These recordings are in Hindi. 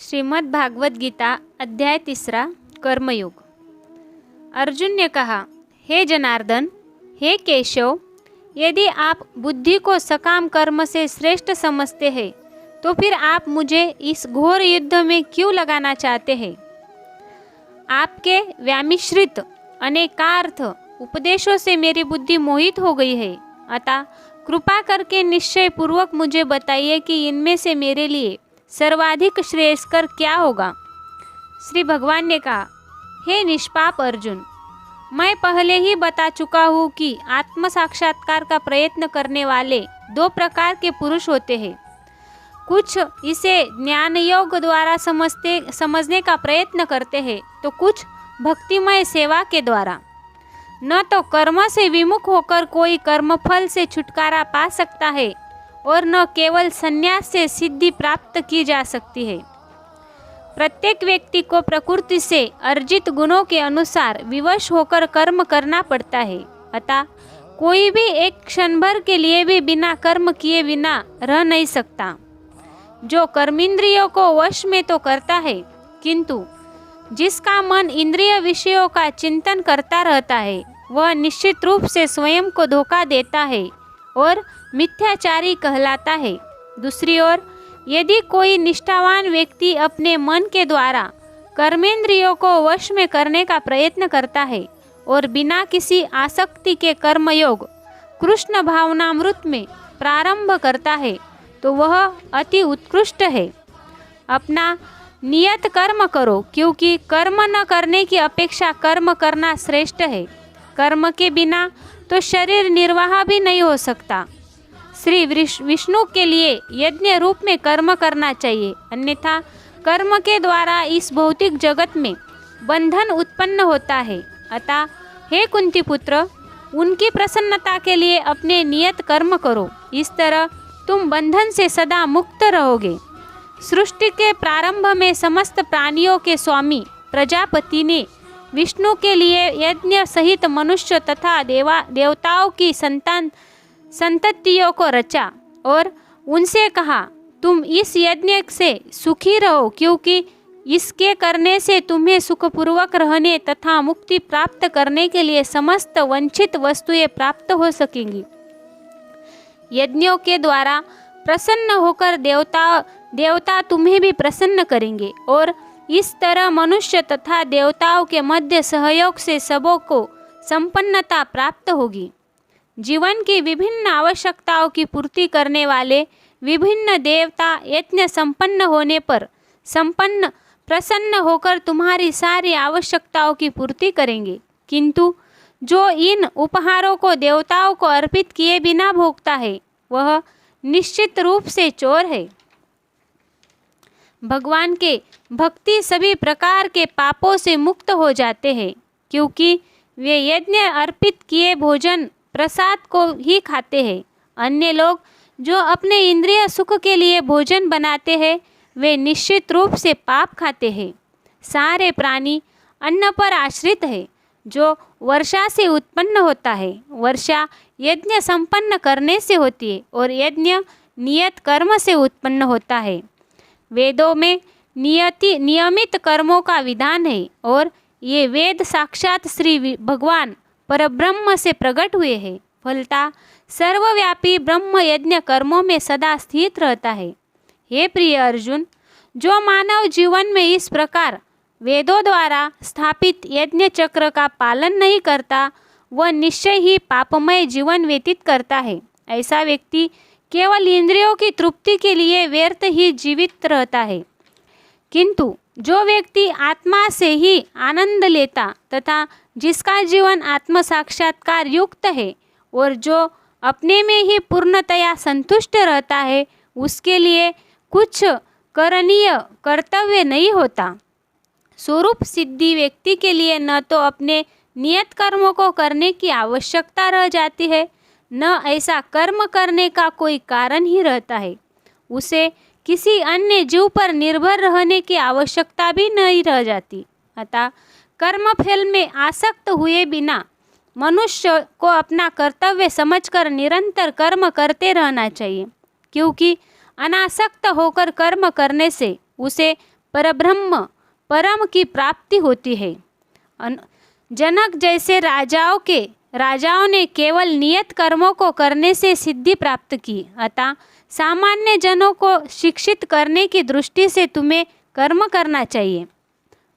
श्रीमद् भागवत गीता अध्याय 3 कर्मयोग। अर्जुन ने कहा, हे जनार्दन, हे केशव, यदि आप बुद्धि को सकाम कर्म से श्रेष्ठ समझते हैं तो फिर आप मुझे इस घोर युद्ध में क्यों लगाना चाहते हैं। आपके व्यामिश्रित अनेकार्थ उपदेशों से मेरी बुद्धि मोहित हो गई है, अतः कृपा करके निश्चय पूर्वक मुझे बताइए कि इनमें से मेरे लिए सर्वाधिक श्रेयस्कर क्या होगा। श्री भगवान ने कहा, हे निष्पाप अर्जुन, मैं पहले ही बता चुका हूँ कि आत्म साक्षात्कार का प्रयत्न करने वाले दो प्रकार के पुरुष होते हैं। कुछ इसे ज्ञान योग द्वारा समझने का प्रयत्न करते हैं तो कुछ भक्तिमय सेवा के द्वारा। न तो कर्म से विमुख होकर कोई कर्मफल से छुटकारा पा सकता है और न केवल संन्यास से सिद्धि प्राप्त की जा सकती है। प्रत्येक व्यक्ति को प्रकृति से अर्जित गुणों के अनुसार विवश होकर कर्म करना पड़ता है, अतः कोई भी एक क्षण भर के लिए भी बिना कर्म किए बिना रह नहीं सकता। जो कर्मेंद्रियों को वश में तो करता है, किंतु जिसका मन इंद्रिय विषयों का चिंतन करता रहता है वह निश्चित रूप से स्वयं को धोखा देता है और मिथ्याचारी कहलाता है। दूसरी ओर यदि कोई निष्ठावान व्यक्ति अपने मन के द्वारा कर्मेंद्रियों को वश में करने का प्रयत्न करता है और बिना किसी आसक्ति के कर्मयोग कृष्ण भावनामृत में प्रारंभ करता है तो वह अति उत्कृष्ट है। अपना नियत कर्म करो, क्योंकि कर्म न करने की अपेक्षा कर्म करना श्रेष्ठ है। कर्म के बिना तो शरीर निर्वाह भी नहीं हो सकता। श्री विष्णु के लिए यज्ञ रूप में कर्म करना चाहिए, अन्यथा कर्म के द्वारा इस भौतिक जगत में बंधन उत्पन्न होता है। अतः हे कुंती पुत्र, उनकी प्रसन्नता के लिए अपने नियत कर्म करो, इस तरह तुम बंधन से सदा मुक्त रहोगे। सृष्टि के प्रारंभ में समस्त प्राणियों के स्वामी प्रजापति ने विष्णु के लिए यज्ञ सहित मनुष्य तथा देवताओं की संततियों को रचा और उनसे कहा, तुम इस यज्ञ से सुखी रहो, क्योंकि इसके करने से तुम्हें सुखपूर्वक रहने तथा मुक्ति प्राप्त करने के लिए समस्त वंचित वस्तुएं प्राप्त हो सकेंगी। यज्ञों के द्वारा प्रसन्न होकर देवता तुम्हें भी प्रसन्न करेंगे और इस तरह मनुष्य तथा देवताओं के मध्य सहयोग से सबों को संपन्नता प्राप्त होगी। जीवन की विभिन्न आवश्यकताओं की पूर्ति करने वाले विभिन्न देवता यज्ञ संपन्न होने पर प्रसन्न होकर तुम्हारी सारी आवश्यकताओं की पूर्ति करेंगे, किंतु जो इन उपहारों को देवताओं को अर्पित किए बिना भोगता है वह निश्चित रूप से चोर है। भगवान के भक्ति सभी प्रकार के पापों से मुक्त हो जाते हैं, क्योंकि वे यज्ञ अर्पित किए भोजन प्रसाद को ही खाते हैं। अन्य लोग जो अपने इंद्रिय सुख के लिए भोजन बनाते हैं वे निश्चित रूप से पाप खाते हैं। सारे प्राणी अन्न पर आश्रित है, जो वर्षा से उत्पन्न होता है। वर्षा यज्ञ संपन्न करने से होती है और यज्ञ नियत कर्म से उत्पन्न होता है। वेदों में नियमित कर्मों का विधान है और ये वेद साक्षात श्री भगवान परब्रह्म से प्रकट हुए हैं। फलता सर्वव्यापी ब्रह्म यज्ञ कर्मों में सदा स्थित रहता है। हे प्रिय अर्जुन, जो मानव जीवन में इस प्रकार वेदों द्वारा स्थापित यज्ञ चक्र का पालन नहीं करता वह निश्चय ही पापमय जीवन व्यतीत करता है। ऐसा व्यक्ति केवल इंद्रियों की तृप्ति के लिए व्यर्थ ही जीवित रहता है, किंतु जो व्यक्ति आत्मा से ही आनंद लेता तथा जिसका जीवन आत्म साक्षात्कार युक्त है और जो अपने में ही पूर्णतया संतुष्ट रहता है, उसके लिए कुछ करणीय कर्तव्य नहीं होता। स्वरूप सिद्धि व्यक्ति के लिए न तो अपने नियत कर्मों को करने की आवश्यकता रह जाती है, न ऐसा कर्म करने का कोई कारण ही रहता है। उसे किसी अन्य जीव पर निर्भर रहने की आवश्यकता भी नहीं रह जाती। अतः कर्म फल में आसक्त हुए बिना मनुष्य को अपना कर्तव्य समझकर निरंतर कर्म करते रहना चाहिए, क्योंकि अनासक्त होकर कर्म करने से उसे परब्रह्म परम की प्राप्ति होती है। जनक जैसे राजाओं ने केवल नियत कर्मों को करने से सिद्धि प्राप्त की। अतः सामान्य जनों को शिक्षित करने की दृष्टि से तुम्हें कर्म करना चाहिए।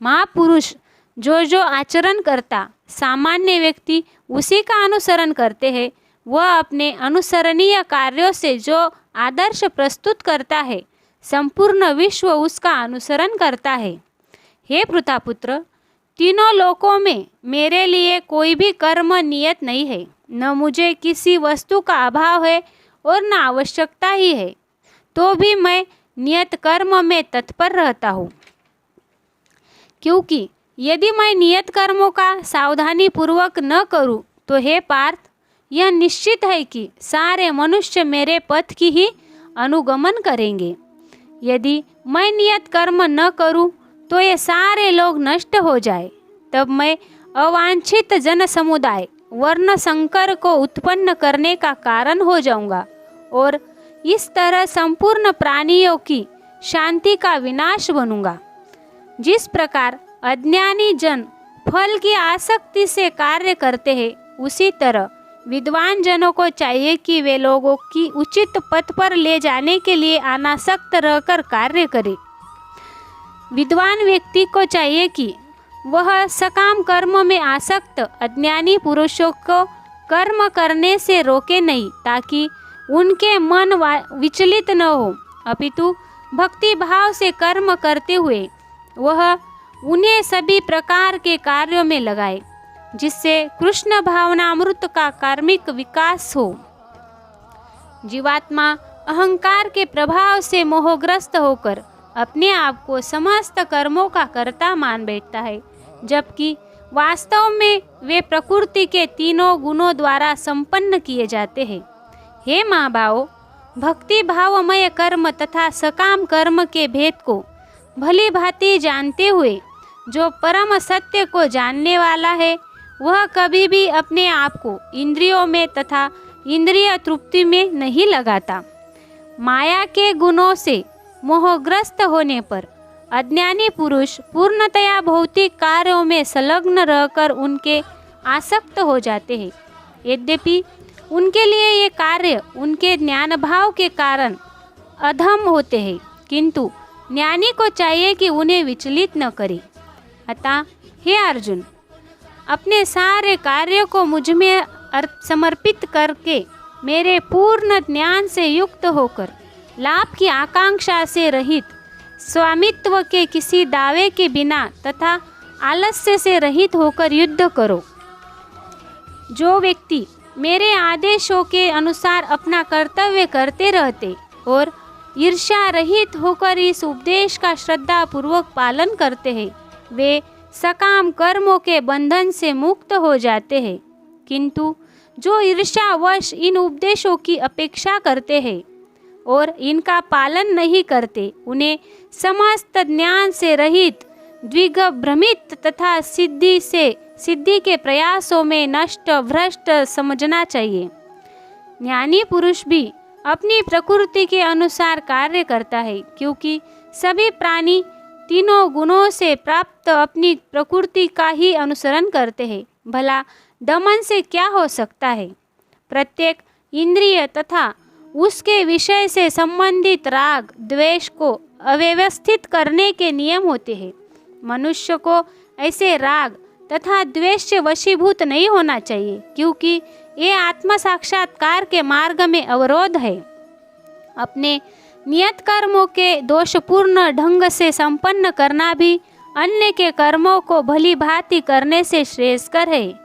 महापुरुष जो आचरण करता सामान्य व्यक्ति उसी का अनुसरण करते हैं, वह अपने अनुसरणीय कार्यों से जो आदर्श प्रस्तुत करता है संपूर्ण विश्व उसका अनुसरण करता है। हे पृथापुत्र, तीनों लोकों में मेरे लिए कोई भी कर्म नियत नहीं है। न मुझे किसी वस्तु का अभाव है और न आवश्यकता ही है, तो भी मैं नियत कर्म में तत्पर रहता हूँ। क्योंकि यदि मैं नियत कर्मों का सावधानी पूर्वक न करूँ तो हे पार्थ, यह निश्चित है कि सारे मनुष्य मेरे पथ की ही अनुगमन करेंगे। यदि मैं नियत कर्म न करूं तो ये सारे लोग नष्ट हो जाए, तब मैं अवांछित जन समुदाय वर्ण संकर को उत्पन्न करने का कारण हो जाऊंगा और इस तरह संपूर्ण प्राणियों की शांति का विनाश बनूंगा। जिस प्रकार अज्ञानी जन फल की आसक्ति से कार्य करते हैं, उसी तरह विद्वान जनों को चाहिए कि वे लोगों की उचित पथ पर ले जाने के लिए अनासक्त रहकर कार्य करें। विद्वान व्यक्ति को चाहिए कि वह सकाम कर्म में आसक्त अज्ञानी पुरुषों को कर्म करने से रोके नहीं, ताकि उनके मन विचलित न हो, अपितु भक्ति भाव से कर्म करते हुए वह उन्हें सभी प्रकार के कार्यों में लगाए, जिससे कृष्ण भावनामृत का कार्मिक विकास हो। जीवात्मा अहंकार के प्रभाव से मोहग्रस्त होकर अपने आप को समस्त कर्मों का कर्ता मान बैठता है, जबकि वास्तव में वे प्रकृति के तीनों गुणों द्वारा संपन्न किए जाते हैं। हे महाभावों, भक्ति भावमय कर्म तथा सकाम कर्म के भेद को भली भांति जानते हुए जो परम सत्य को जानने वाला है, वह कभी भी अपने आप को इंद्रियों में तथा इंद्रिय तृप्ति में नहीं लगाता। माया के गुणों से मोहग्रस्त होने पर अज्ञानी पुरुष पूर्णतया भौतिक कार्यों में संलग्न रहकर उनके आसक्त हो जाते हैं। यद्यपि उनके लिए ये कार्य उनके ज्ञान भाव के कारण अधम होते हैं, किंतु ज्ञानी को चाहिए कि उन्हें विचलित न करे। अतः हे अर्जुन, अपने सारे कार्यों को मुझ में समर्पित करके मेरे पूर्ण ज्ञान से युक्त होकर लाभ की आकांक्षा से रहित, स्वामित्व के किसी दावे के बिना तथा आलस्य से रहित होकर युद्ध करो। जो व्यक्ति मेरे आदेशों के अनुसार अपना कर्तव्य करते रहते और ईर्ष्या रहित होकर इस उपदेश का श्रद्धा पूर्वक पालन करते हैं, वे सकाम कर्मों के बंधन से मुक्त हो जाते हैं। किंतु जो ईर्ष्यावश इन उपदेशों की अपेक्षा करते हैं और इनका पालन नहीं करते, उन्हें समस्त ज्ञान से रहित, द्विगभ्रमित तथा सिद्धि के प्रयासों में नष्ट भ्रष्ट समझना चाहिए। ज्ञानी पुरुष भी अपनी प्रकृति के अनुसार कार्य करता है, क्योंकि सभी प्राणी तीनों गुणों से प्राप्त अपनी प्रकृति का ही अनुसरण करते हैं। भला दमन से क्या हो सकता है? प्रत्येक इंद्रिय तथा उसके विषय से संबंधित राग द्वेष को अव्यवस्थित करने के नियम होते हैं। मनुष्य को ऐसे राग तथा द्वेष से वशीभूत नहीं होना चाहिए, क्योंकि ये आत्म साक्षात्कार के मार्ग में अवरोध है। अपने नियत कर्मों के दोषपूर्ण ढंग से संपन्न करना भी अन्य के कर्मों को भली भांति करने से श्रेयस्कर है।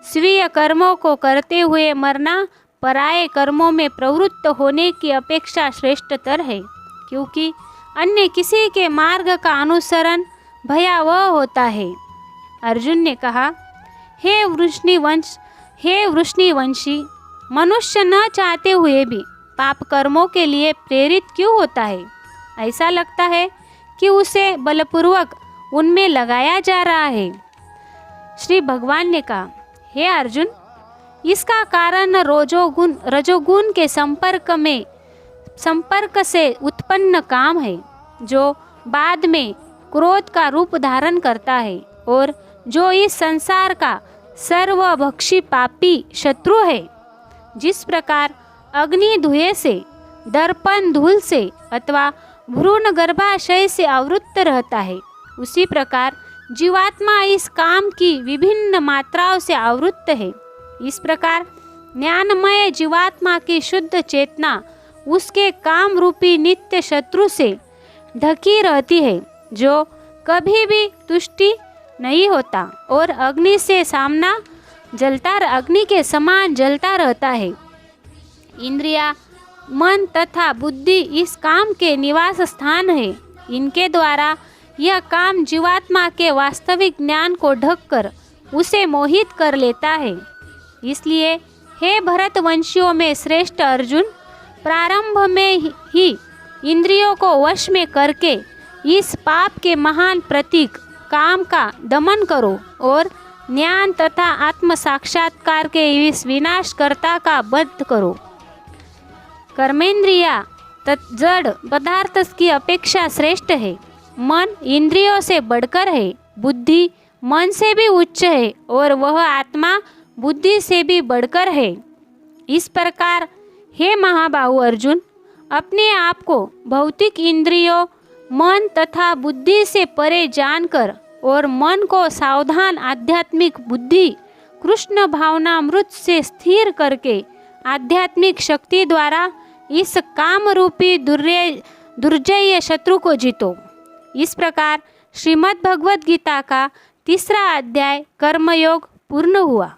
स्वीय कर्मों को करते हुए मरना पराये कर्मों में प्रवृत्त होने की अपेक्षा श्रेष्ठतर है, क्योंकि अन्य किसी के मार्ग का अनुसरण भयावह होता है। अर्जुन ने कहा, हे वृष्णिवंशी, मनुष्य न चाहते हुए भी पाप कर्मों के लिए प्रेरित क्यों होता है? ऐसा लगता है कि उसे बलपूर्वक उनमें लगाया जा रहा है। श्री भगवान ने कहा, हे अर्जुन, इसका कारण रजोगुण के संपर्क से उत्पन्न काम है, जो बाद में क्रोध का रूप धारण करता है और जो इस संसार का सर्वभक्षी पापी शत्रु है। जिस प्रकार अग्नि धुएं से, दर्पण धूल से अथवा भ्रूण गर्भाशय से आवृत्त रहता है, उसी प्रकार जीवात्मा इस काम की विभिन्न मात्राओं से आवृत्त है। इस प्रकार ज्ञानमय जीवात्मा की शुद्ध चेतना उसके काम रूपी नित्य शत्रु से ढकी रहती है, जो कभी भी तुष्टि नहीं होता और अग्नि से सामना अग्नि के समान जलता रहता है। इंद्रिया, मन तथा बुद्धि इस काम के निवास स्थान है। इनके द्वारा यह काम जीवात्मा के वास्तविक ज्ञान को ढककर उसे मोहित कर लेता है। इसलिए हे भरतवंशियों में श्रेष्ठ अर्जुन, प्रारंभ में ही इंद्रियों को वश में करके इस पाप के महान प्रतीक काम का दमन करो और ज्ञान तथा आत्म साक्षात्कार के इस विनाशकर्ता का वध करो। कर्मेंद्रिया जड़ पदार्थ की अपेक्षा श्रेष्ठ है। मन इंद्रियों से बढ़कर है, बुद्धि मन से भी उच्च है और वह आत्मा बुद्धि से भी बढ़कर है। इस प्रकार हे महाबाहु अर्जुन, अपने आप को भौतिक इंद्रियों, मन तथा बुद्धि से परे जानकर और मन को सावधान आध्यात्मिक बुद्धि कृष्ण भावनामृत से स्थिर करके आध्यात्मिक शक्ति द्वारा इस काम रूपी दुर्जय शत्रु को जीतो। इस प्रकार श्रीमद् भगवद गीता का 3रा अध्याय कर्मयोग पूर्ण हुआ।